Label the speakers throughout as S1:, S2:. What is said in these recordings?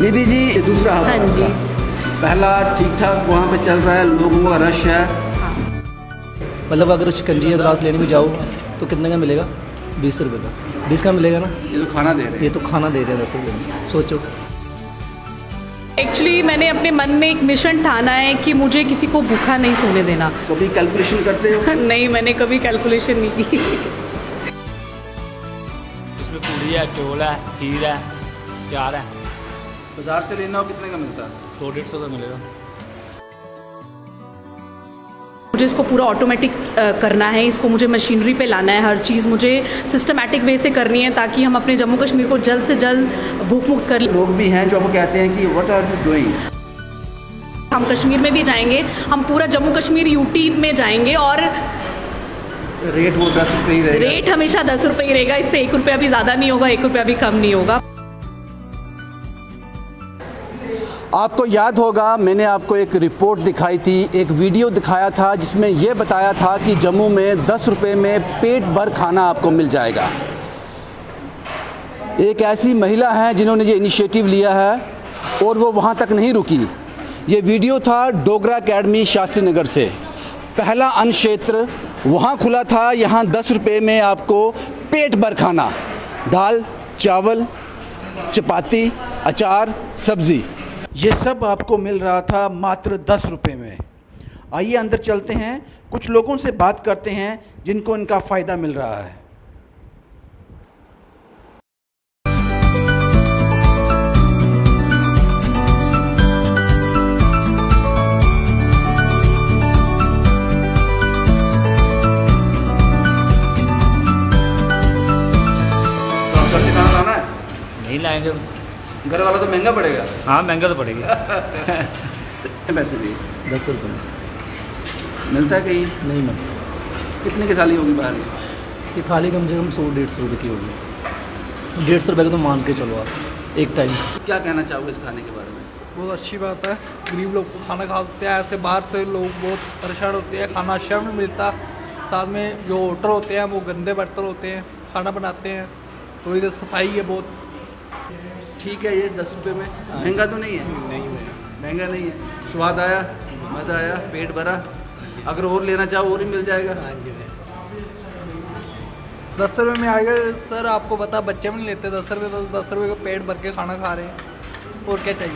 S1: निधि जी, ये दूसरा हब
S2: हाँ
S1: है
S2: जी।
S1: आपका। पहला ठीक ठाक वहाँ पे चल रहा है, लोगों का रश है।
S3: मतलब अगर शिकंजी या ग्लास लेने भी जाओ तो कितने का मिलेगा? 20 रुपये का। 20 का मिलेगा ना?
S1: ये तो खाना दे रहे
S3: ये
S1: हैं।
S3: तो खाना दे रहे हैं 10 रुपये में, सोचो।
S2: एक्चुअली मैंने अपने मन में एक मिशन ठाना है कि मुझे किसी को भूखा नहीं सोने देना।
S1: कभी कैलकुलेशन करते हो?
S2: नहीं, मैंने कभी कैलकुलेशन नहीं की।
S4: इसमें पूड़ी है, चोल है, खीर है, चार है।
S1: बाजार से लेना हो कितने का मिलता है?
S4: 100-150 का मिलेगा।
S2: मुझे इसको पूरा ऑटोमेटिक करना है, इसको मुझे मशीनरी पे लाना है, हर चीज़ मुझे सिस्टमैटिक वे से करनी है ताकि हम अपने जम्मू कश्मीर को जल्द से जल्द भूख मुक्त कर लें।
S1: लोग भी हैं जो आपको कहते हैं कि व्हाट आर यू डूइंग?
S2: हम कश्मीर में भी जाएंगे, हम पूरा जम्मू कश्मीर यूटी में जाएंगे और
S1: रेट वो 10 रुपये ही रहेगा।
S2: रेट हमेशा 10 रुपये ही रहेगा, इससे 1 रुपया भी ज़्यादा नहीं होगा, 1 रुपया भी कम नहीं होगा।
S1: आपको याद होगा मैंने आपको एक रिपोर्ट दिखाई थी, एक वीडियो दिखाया था जिसमें यह बताया था कि जम्मू में 10 रुपये में पेट भर खाना आपको मिल जाएगा। एक ऐसी महिला है जिन्होंने ये इनिशिएटिव लिया है और वो वहाँ तक नहीं रुकी। ये वीडियो था डोगरा अकेडमी शास्त्री नगर से। पहला अन्न क्षेत्र वहाँ खुला था, यहाँ 10 रुपये में आपको पेट भर खाना, दाल, चावल, चपाती, अचार, सब्ज़ी, ये सब आपको मिल रहा था मात्र 10 रुपये में। आइए अंदर चलते हैं, कुछ लोगों से बात करते हैं जिनको इनका फ़ायदा मिल रहा है। तो घर से खाना लाना है?
S4: नहीं लाएंगे।
S1: घर वाला तो महंगा पड़ेगा।
S4: हाँ, महंगा तो पड़ेगी।
S1: पैसे दिए
S3: 10 रुपये में
S1: मिलता है कहीं?
S3: नहीं मिलता।
S1: कितने की थाली होगी बाहर?
S3: ये थाली कम से कम 100-150 रुपये की होगी। 150 रुपये का तो मान के चलो आप एक टाइम।
S1: क्या कहना चाहोगे इस खाने के बारे में?
S5: बहुत अच्छी बात है, गरीब लोग को खाना खा सकते हैं। ऐसे बाहर से लोग बहुत परेशान होते हैं, खाना अच्छा नहीं मिलता। साथ में जो होटल होते हैं वो गंदे बर्तन होते हैं, खाना बनाते हैं, तो इधर सफाई है बहुत।
S1: ठीक है, ये 10 रुपये में महंगा तो नहीं है?
S5: नहीं
S1: महंगा नहीं है। स्वाद आया, मज़ा आया, पेट भरा। अगर और लेना चाहो और भी मिल जाएगा।
S5: 10 रुपये में आएगा सर, आपको पता बच्चे भी नहीं लेते 10 रुपये, तो 10 रुपये का पेट भर के खाना खा रहे हैं, और क्या चाहिए।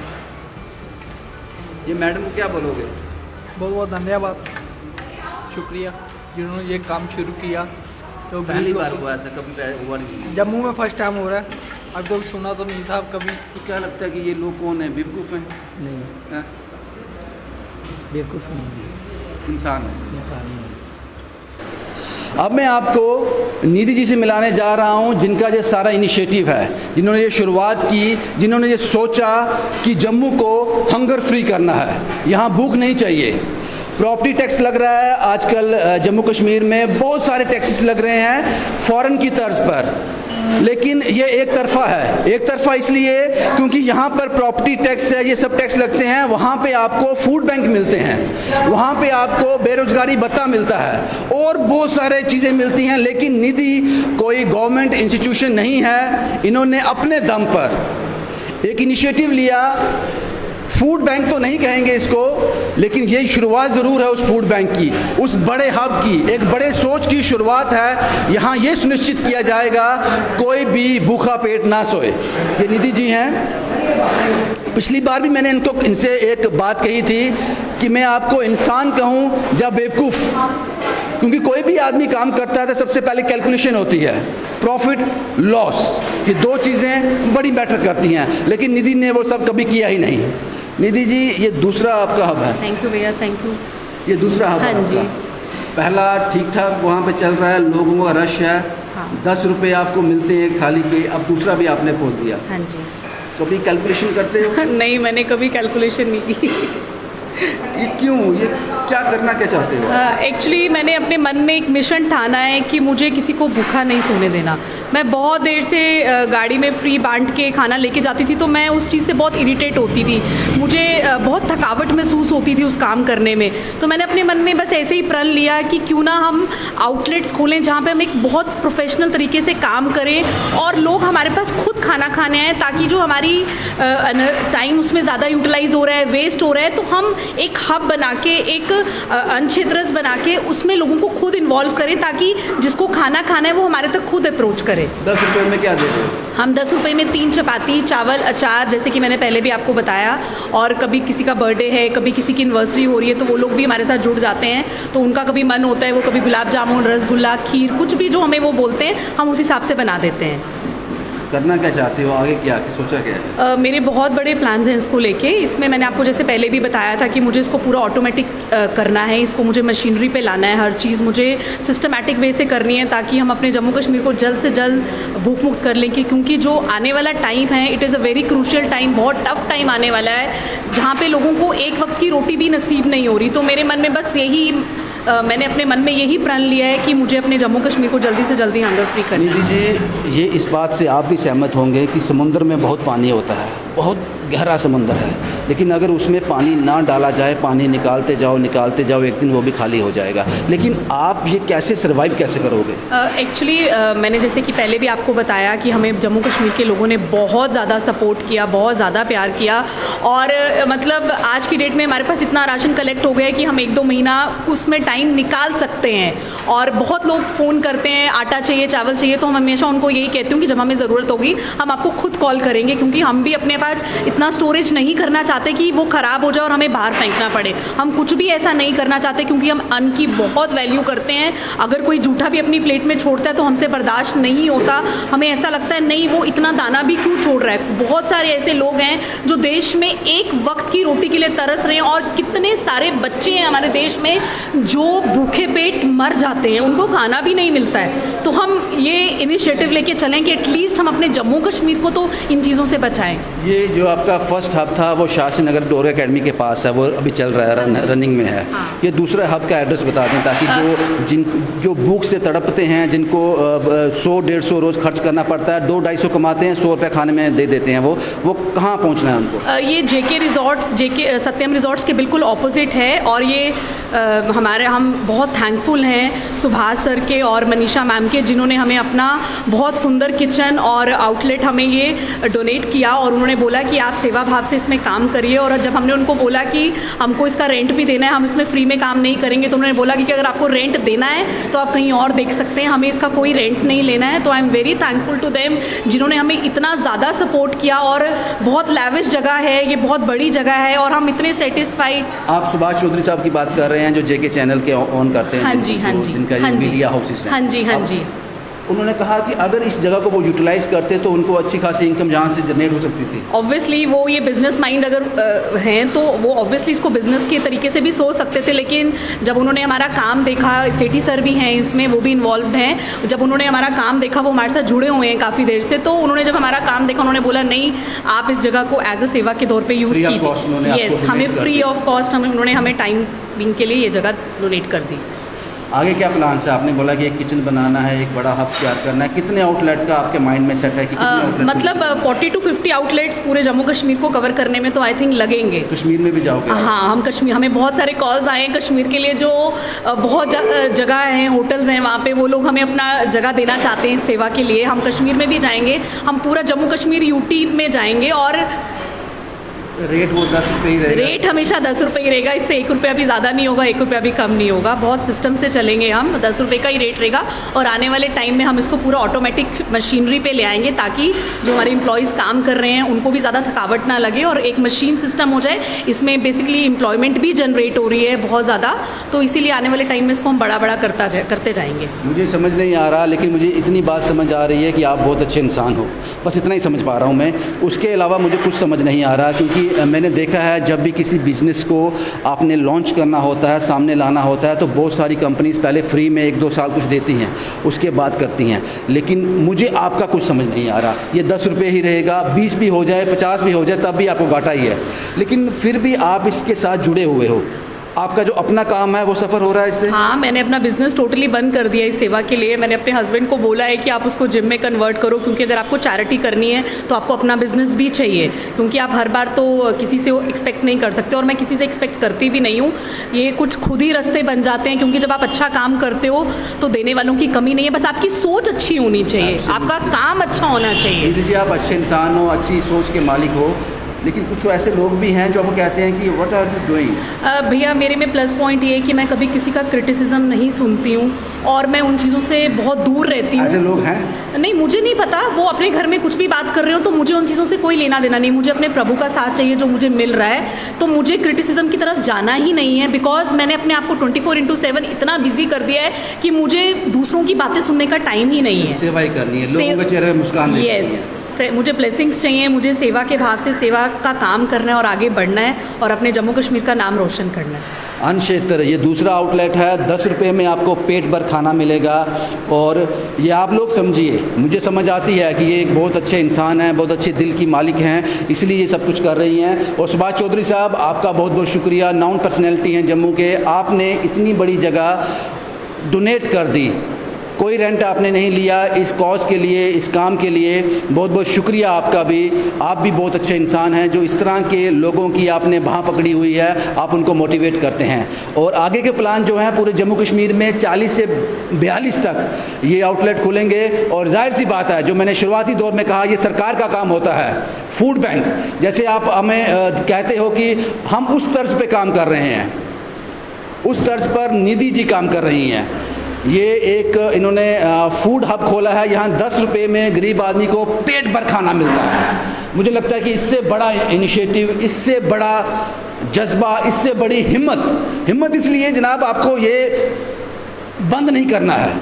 S1: ये मैडम को क्या बोलोगे?
S5: बहुत बहुत धन्यवाद, शुक्रिया जिन्होंने ये काम शुरू किया। तो
S1: पहली
S5: गरीब
S1: बार
S5: लोगों
S1: हुआ ऐसा, कभी हुआ नहीं?
S5: को- जम्मू में फर्स्ट टाइम हो रहा है, अब तो सुना तो नहीं था कभी।
S1: तो क्या लगता है कि ये लोग कौन है? बेवकूफ़ हैं?
S3: नहीं,
S1: हैं?
S3: बेवकूफ़ नहीं,
S1: इंसान है।
S3: इंसान नहीं।
S1: अब मैं आपको निधि जी से मिलाने जा रहा हूं, जिनका ये सारा इनिशिएटिव है, जिन्होंने ये शुरुआत की, जिन्होंने ये सोचा कि जम्मू को हंगर फ्री करना है, यहाँ भूख नहीं चाहिए। प्रॉपर्टी टैक्स लग रहा है आजकल जम्मू कश्मीर में, बहुत सारे टैक्सेस लग रहे हैं फ़ॉरेन की तर्ज पर, लेकिन ये एक तरफ़ा है। एक तरफ़ा इसलिए क्योंकि यहाँ पर प्रॉपर्टी टैक्स है, ये सब टैक्स लगते हैं, वहाँ पे आपको फूड बैंक मिलते हैं, वहाँ पे आपको बेरोज़गारी भत्ता मिलता है और बहुत सारे चीज़ें मिलती हैं। लेकिन निधि कोई गवर्नमेंट इंस्टीट्यूशन नहीं है, इन्होंने अपने दम पर एक इनिशिएटिव लिया। फूड बैंक तो नहीं कहेंगे इसको, लेकिन ये शुरुआत ज़रूर है उस फूड बैंक की, उस बड़े हब की, एक बड़े सोच की शुरुआत है। यहाँ ये सुनिश्चित किया जाएगा कोई भी भूखा पेट ना सोए। ये निधि जी हैं। पिछली बार भी मैंने इनसे एक बात कही थी कि मैं आपको इंसान कहूँ या बेवकूफ़, क्योंकि कोई भी आदमी काम करता है तो सबसे पहले कैलकुलेशन होती है, प्रॉफिट लॉस, ये दो चीज़ें बड़ी मैटर करती हैं। लेकिन निधि ने वो सब कभी किया ही नहीं। निधि जी, ये दूसरा आपका हब है।
S2: थैंक यू भैया, थैंक यू।
S1: ये दूसरा हब है
S2: हाँ जी।
S1: आपका। पहला ठीक ठाक वहाँ पे चल रहा है, लोगों का रश है,
S2: हाँ।
S1: 10 रुपये आपको मिलते हैं एक थाली के। अब दूसरा भी आपने खोल दिया।
S2: हाँ जी।
S1: कभी कैलकुलेशन करते हो?
S2: नहीं, मैंने कभी कैलकुलेशन नहीं की।
S1: ये क्यों, ये क्या करना क्या चाहते हो?
S2: एक्चुअली मैंने अपने मन में एक मिशन ठाना है कि मुझे किसी को भूखा नहीं सोने देना। मैं बहुत देर से गाड़ी में फ्री बांट के खाना लेके जाती थी, तो मैं उस चीज़ से बहुत इरिटेट होती थी। मुझे बहुत थकावट महसूस होती थी उस काम करने में। तो मैंने अपने मन में बस ऐसे ही प्रण लिया कि क्यों ना हम आउटलेट्स खोलें जहाँ पे हम एक बहुत प्रोफेशनल तरीके से काम करें और लोग हमारे पास खुद खाना खाने आए, ताकि जो हमारी टाइम उसमें ज़्यादा यूटिलाइज हो रहा है, वेस्ट हो रहा है, तो हम एक हब बना के, एक अनक्षेत्रस बना के उसमें लोगों को खुद इन्वॉल्व करें, ताकि जिसको खाना खाना है वो हमारे तक खुद अप्रोच करे।
S1: 10 रुपये में क्या दे रहे हो?
S2: हम 10 रुपये में 3 चपाती, चावल, अचार, जैसे कि मैंने पहले भी आपको बताया, और कभी किसी का बर्थडे है, कभी किसी की एनिवर्सरी हो रही है, तो वो लोग भी हमारे साथ जुड़ जाते हैं। तो उनका कभी मन होता है, वो कभी गुलाब जामुन, रसगुल्ला, खीर, कुछ भी जो हमें वो बोलते हैं, हम उस हिसाब से बना देते हैं।
S1: करना क्या चाहते हो आगे, क्या सोचा क्या है?
S2: मेरे बहुत बड़े प्लान्स हैं इसको लेके। इसमें मैंने आपको जैसे पहले भी बताया था कि मुझे इसको पूरा ऑटोमेटिक करना है, इसको मुझे मशीनरी पे लाना है, हर चीज़ मुझे सिस्टमैटिक वे से करनी है, ताकि हम अपने जम्मू कश्मीर को जल्द से जल्द भूख मुक्त कर लें। क्योंकि जो आने वाला टाइम है, it is a very crucial time, बहुत टफ टाइम आने वाला है, जहाँ पे लोगों को एक वक्त की रोटी भी नसीब नहीं हो रही। तो मेरे मन में बस यही मैंने अपने मन में यही प्रण लिया है कि मुझे अपने जम्मू कश्मीर को जल्दी से जल्दी हंगर फ्री करना है।
S1: निधि जी, ये इस बात से आप भी सहमत होंगे कि समुद्र में बहुत पानी होता है, बहुत गहरा समुद्र है, लेकिन अगर उसमें पानी ना डाला जाए, पानी निकालते जाओ, एक दिन वो भी खाली हो जाएगा। लेकिन आप ये कैसे सर्वाइव कैसे करोगे?
S2: एक्चुअली मैंने जैसे कि पहले भी आपको बताया कि हमें जम्मू कश्मीर के लोगों ने बहुत ज़्यादा सपोर्ट किया, बहुत ज़्यादा प्यार किया, और मतलब आज की डेट में हमारे पास इतना राशन कलेक्ट हो गया है कि हम 1-2 महीना उसमें टाइम निकाल सकते हैं। और बहुत लोग फ़ोन करते हैं, आटा चाहिए, चावल चाहिए, तो हम हमेशा उनको यही कहती हूँ कि जब हमें ज़रूरत होगी हम आपको खुद कॉल करेंगे, क्योंकि हम भी अपने पास इतना स्टोरेज नहीं करना चाहते कि वो ख़राब हो जाए और हमें बाहर फेंकना पड़े। हम कुछ भी ऐसा नहीं करना चाहते, क्योंकि हम अन्न की बहुत वैल्यू करते हैं। अगर कोई जूठा भी अपनी प्लेट में छोड़ता है तो हमसे बर्दाश्त नहीं होता, हमें ऐसा लगता है नहीं, वो इतना दाना भी क्यों छोड़ रहा है। बहुत सारे ऐसे लोग हैं जो देश में एक वक्त की रोटी के लिए तरस रहे हैं, और कितने सारे बच्चे हैं हमारे देश में जो भूखे पेट मर जाते हैं, उनको खाना भी नहीं मिलता है। तो हम ये इनिशिएटिव लेके चलें कि एटलीस्ट हम अपने जम्मू कश्मीर को तो इन चीज़ों से बचाएं।
S1: ये जो आपका फर्स्ट हब था वो शास्त्री नगर डोर एकेडमी के पास है, वो अभी चल रहा है, रनिंग में है।
S2: हाँ।
S1: ये दूसरा हब का एड्रेस बता दें, ताकि जो भूख से तड़पते हैं, जिनको 100-150 रोज़ खर्च करना पड़ता है, 200-250 कमाते हैं, 100 रुपये खाने में दे देते हैं, वो कहाँ पहुँचना है उनको?
S2: ये जेके रिजॉर्ट्स, जेके सत्यम रिजॉर्ट्स के बिल्कुल ऑपोजिट है, और ये हम बहुत थैंकफुल हैं सुभाष सर के और मनीषा मैम के, जिन्होंने हमें अपना बहुत सुंदर किचन और आउटलेट हमें ये डोनेट किया, और उन्होंने बोला कि आप सेवा भाव से इसमें काम करिए। और जब हमने उनको बोला कि हमको इसका रेंट भी देना है, हम इसमें फ्री में काम नहीं करेंगे, तो उन्होंने बोला कि अगर आपको रेंट देना है तो आप कहीं और देख सकते हैं, हमें इसका कोई रेंट नहीं लेना है। तो I am very thankful to them, जिन्होंने हमें इतना ज़्यादा सपोर्ट किया, और बहुत लैविश जगह है, ये बहुत बड़ी जगह है, और हम इतने सेटिस्फाइड।
S1: आप सुभाष चौधरी साहब की बात कर रहे हैं, जो जेके चैनल के ऑन करते हैं,
S2: हाँ जी, हाँ जी,
S1: जिनका
S2: हाँ
S1: ये
S2: जी,
S1: मीडिया हाउसेस हैं।
S2: हाँ जी, हाँ जी।
S1: उन्होंने कहा कि अगर इस जगह को वो यूटिलाइज करते तो उनको अच्छी खासी इनकम यहाँ से जनरेट हो सकती थी।
S2: ऑब्वियसली वो ये बिज़नेस माइंड अगर हैं तो वो ऑब्वियसली इसको बिज़नेस के तरीके से भी सोच सकते थे, लेकिन जब उन्होंने हमारा काम देखा, सेठी सर भी हैं इसमें, वो भी इन्वॉल्व हैं, जब उन्होंने हमारा काम देखा, वो हमारे साथ जुड़े हुए हैं काफ़ी देर से, तो उन्होंने जब हमारा काम देखा, उन्होंने बोला नहीं, आप इस जगह को एज अ सेवा के तौर पर यूज़ कीजिए। येस, हमें फ्री ऑफ कॉस्ट उन्होंने हमें टाइम बिंग के लिए ये जगह डोनेट कर दी।
S1: आगे क्या प्लान है? आपने बोला कि एक किचन बनाना है, एक बड़ा हब तैयार करना है, कितने आउटलेट का आपके माइंड में सेट है कि कितने आउटलेट?
S2: मतलब 40 to 50 आउटलेट्स पूरे जम्मू कश्मीर को कवर करने में तो आई थिंक लगेंगे।
S1: कश्मीर में भी जाओगे?
S2: हाँ, हम कश्मीर, हमें बहुत सारे कॉल्स आए हैं कश्मीर के लिए, जो बहुत जगह हैं, होटल्स हैं वहाँ पे, वो लोग हमें अपना जगह देना चाहते हैं सेवा के लिए। हम कश्मीर में भी जाएंगे, हम पूरा जम्मू कश्मीर यूटी में जाएंगे, और
S1: रेट वो 10 रुपये ही रहेगा?
S2: रेट हमेशा 10 रुपये ही रहेगा, इससे 1 रुपया भी ज़्यादा नहीं होगा, 1 रुपया भी कम नहीं होगा। बहुत सिस्टम से चलेंगे हम, 10 रुपये का ही रेट रहेगा, और आने वाले टाइम में हम इसको पूरा ऑटोमेटिक मशीनरी पे ले आएंगे, ताकि जो हमारे एम्प्लॉयज़ काम कर रहे हैं उनको भी ज़्यादा थकावट ना लगे, और एक मशीन सिस्टम हो जाए। इसमें बेसिकली एम्प्लॉयमेंट भी जनरेट हो रही है बहुत ज़्यादा, तो इसीलिए आने वाले टाइम में इसको हम बड़ा करते जाएंगे।
S1: मुझे समझ नहीं आ रहा, लेकिन मुझे इतनी बात समझ आ रही है कि आप बहुत अच्छे इंसान हो, बस इतना ही समझ पा रहा हूँ मैं। उसके अलावा मुझे कुछ समझ नहीं आ रहा, क्योंकि मैंने देखा है जब भी किसी बिज़नेस को आपने लॉन्च करना होता है, सामने लाना होता है, तो बहुत सारी कंपनीज पहले फ्री में 1-2 साल कुछ देती हैं, उसके बाद करती हैं। लेकिन मुझे आपका कुछ समझ नहीं आ रहा। ये 10 रुपये ही रहेगा, 20 भी हो जाए, 50 भी हो जाए, तब भी आपको घाटा ही है। लेकिन फिर भी आप इसके साथ जुड़े हुए हो, आपका जो अपना काम है वो सफ़र हो रहा है इससे?
S2: हाँ, मैंने अपना बिजनेस टोटली बंद कर दिया इस सेवा के लिए। मैंने अपने हस्बैंड को बोला है कि आप उसको जिम में कन्वर्ट करो, क्योंकि अगर आपको चैरिटी करनी है तो आपको अपना बिजनेस भी चाहिए, क्योंकि आप हर बार तो किसी से एक्सपेक्ट नहीं कर सकते, और मैं किसी से एक्सपेक्ट करती भी नहीं हूँ। ये कुछ खुद ही रास्ते बन जाते हैं, क्योंकि जब आप अच्छा काम करते हो तो देने वालों की कमी नहीं है, बस आपकी सोच अच्छी होनी चाहिए, आपका काम अच्छा होना चाहिए।
S1: निधि जी, आप अच्छे इंसान हो, अच्छी सोच के मालिक हो, लेकिन कुछ ऐसे लोग भी हैं जो आपको कहते हैं कि व्हाट आर यू डूइंग?
S2: भैया, मेरे में प्लस पॉइंट ये है कि मैं कभी किसी का क्रिटिसिज्म नहीं सुनती हूँ, और मैं उन चीज़ों से बहुत दूर रहती हूँ।
S1: ऐसे लोग हैं?
S2: नहीं, मुझे नहीं पता, वो अपने घर में कुछ भी बात कर रहे हो तो मुझे उन चीज़ों से कोई लेना देना नहीं। मुझे अपने प्रभु का साथ चाहिए जो मुझे मिल रहा है, तो मुझे क्रिटिसिज्म की तरफ जाना ही नहीं है, बिकॉज मैंने अपने आप को 24/7 इतना बिजी कर दिया है कि मुझे दूसरों की बातें सुनने का टाइम ही नहीं है।
S1: सेवा ही करनी है, लोगों के चेहरे पे मुस्कान देखनी है।
S2: यस, मुझे ब्लेसिंग्स चाहिए, मुझे सेवा के भाव से सेवा का काम करना है और आगे बढ़ना है और अपने जम्मू कश्मीर का नाम रोशन करना है।
S1: अन्न क्षेत्र ये दूसरा आउटलेट है। 10 रुपये में आपको पेट भर खाना मिलेगा, और ये आप लोग समझिए, मुझे समझ आती है कि ये एक बहुत अच्छे इंसान हैं, बहुत अच्छे दिल की मालिक हैं, इसलिए ये सब कुछ कर रही हैं। और सुभाष चौधरी साहब, आपका बहुत बहुत शुक्रिया, नाउन पर्सनैलिटी हैं जम्मू के, आपने इतनी बड़ी जगह डोनेट कर दी, कोई रेंट आपने नहीं लिया इस कॉज के लिए, इस काम के लिए। बहुत बहुत शुक्रिया आपका भी। आप भी बहुत अच्छे इंसान हैं, जो इस तरह के लोगों की आपने बाह पकड़ी हुई है, आप उनको मोटिवेट करते हैं। और आगे के प्लान जो हैं पूरे जम्मू कश्मीर में 40 से 42 तक ये आउटलेट खुलेंगे। और जाहिर सी बात है, जो मैंने शुरुआती दौर में कहा, ये सरकार का काम होता है। फूड बैंक जैसे आप हमें कहते हो कि हम उस तर्ज पे काम कर रहे हैं, उस तर्ज पर निधि जी काम कर रही हैं। ये एक इन्होंने फूड हब खोला है, यहाँ 10 रुपये में गरीब आदमी को पेट भर खाना मिलता है। मुझे लगता है कि इससे बड़ा इनिशिएटिव, इससे बड़ा जज्बा, इससे बड़ी हिम्मत इसलिए जनाब आपको ये बंद नहीं करना है।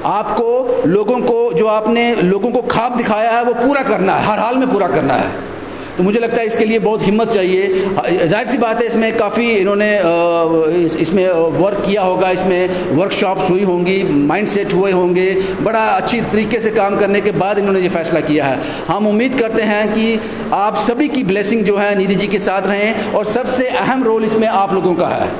S1: आपको लोगों को, जो आपने लोगों को ख्वाब दिखाया है, वो पूरा करना है, हर हाल में पूरा करना है। तो मुझे लगता है इसके लिए बहुत हिम्मत चाहिए। जाहिर सी बात है, इसमें काफ़ी इन्होंने इसमें वर्क किया होगा, इसमें वर्कशॉप्स हुई होंगी, माइंड सेट हुए होंगे, बड़ा अच्छी तरीके से काम करने के बाद इन्होंने ये फैसला किया है। हम उम्मीद करते हैं कि आप सभी की ब्लेसिंग जो है निधि जी के साथ रहें, और सबसे अहम रोल इसमें आप लोगों का है।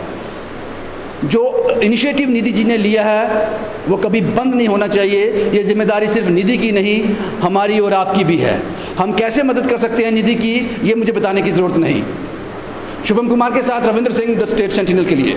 S1: जो इनिशिएटिव निधि जी ने लिया है वो कभी बंद नहीं होना चाहिए। ये जिम्मेदारी सिर्फ निधि की नहीं, हमारी और आपकी भी है। हम कैसे मदद कर सकते हैं निधि की, ये मुझे बताने की ज़रूरत नहीं। शुभम कुमार के साथ Ravindra Singh, the state sentinel के लिए।